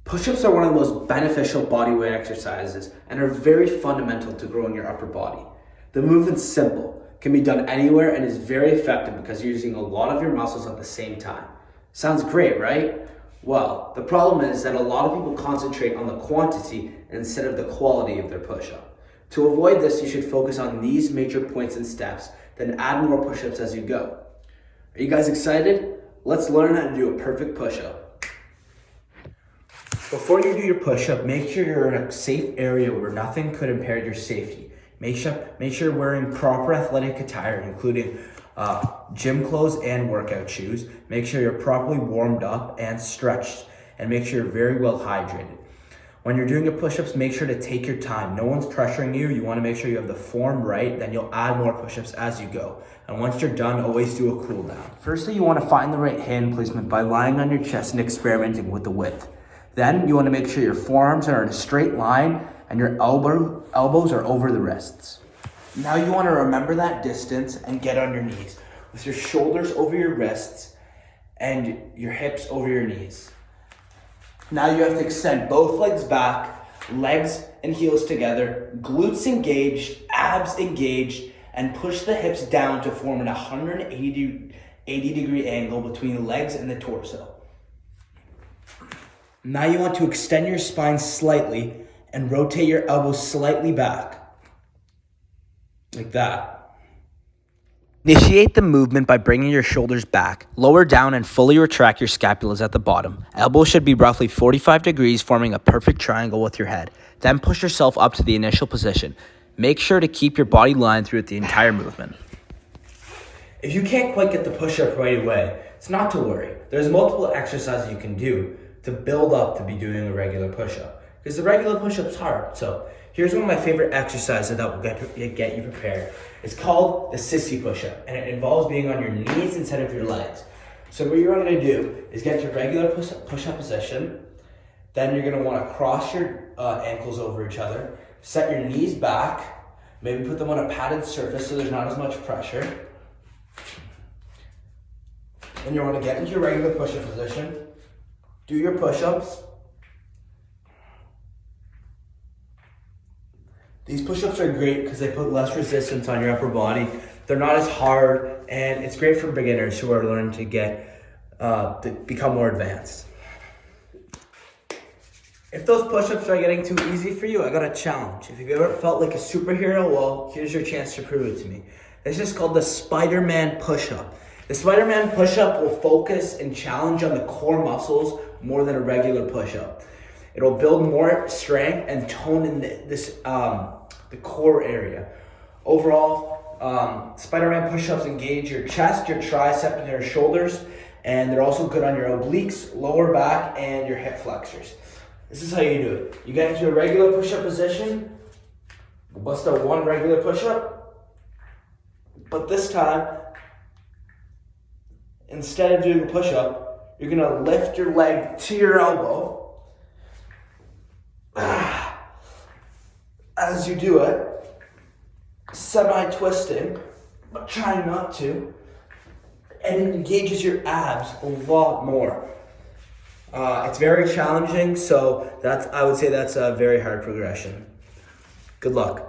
Push-ups are one of the most beneficial bodyweight exercises and are very fundamental to growing your upper body. The movement's simple, can be done anywhere, and is very effective because you're using a lot of your muscles at the same time. Sounds great, right? Well, the problem is that a lot of people concentrate on the quantity instead of the quality of their push-up. To avoid this, you should focus on these major points and steps, then add more push-ups as you go. Are you guys excited? Let's learn how to do a perfect push-up. Before you do your push-up, make sure you're in a safe area where nothing could impair your safety. Make sure you're wearing proper athletic attire, including gym clothes and workout shoes. Make sure you're properly warmed up and stretched, and make sure you're very well hydrated. When you're doing your push-ups, make sure to take your time. No one's pressuring you. You want to make sure you have the form right, then you'll add more push-ups as you go. And once you're done, always do a cool down. Firstly, you want to find the right hand placement by lying on your chest and experimenting with the width. Then you want to make sure your forearms are in a straight line and your elbows are over the wrists. Now you want to remember that distance and get on your knees with your shoulders over your wrists and your hips over your knees. Now you have to extend both legs back, legs and heels together, glutes engaged, abs engaged, and push the hips down to form an 180 degree angle between the legs and the torso. Now you want to extend your spine slightly and rotate your elbows slightly back, like that. Initiate the movement by bringing your shoulders back, lower down, and fully retract your scapulas at the bottom. Elbows should be roughly 45 degrees, forming a perfect triangle with your head. Then push yourself up to the initial position. Make sure to keep your body lined throughout the entire movement. If you can't quite get the push-up right away, it's not to worry. There's multiple exercises you can do to build up to be doing a regular push-up, because the regular push-up's hard. So here's one of my favorite exercises that will get you prepared. It's called the sissy push-up, and it involves being on your knees instead of your legs. So what you're going to do is get your regular push-up position. Then you're going to want to cross your ankles over each other, set your knees back, maybe put them on a padded surface so there's not as much pressure. Then you want to get into your regular push-up position, do your push-ups. These push-ups are great because they put less resistance on your upper body. They're not as hard, and it's great for beginners who are learning to become more advanced. If those push-ups are getting too easy for you, I got a challenge. If you've ever felt like a superhero, well, here's your chance to prove it to me. This is called the Spider-Man push-up. The Spider-Man push-up will focus and challenge on the core muscles more than a regular push-up. It'll build more strength and tone in the core area. Overall, Spider-Man push-ups engage your chest, your tricep, and your shoulders, and they're also good on your obliques, lower back, and your hip flexors. This is how you do it. You get into a regular push-up position, bust out one regular push-up, but this time, instead of doing the push-up, you're gonna lift your leg to your elbow. As you do it, semi-twisting, but trying not to, and it engages your abs a lot more. It's very challenging, so I would say that's a very hard progression. Good luck.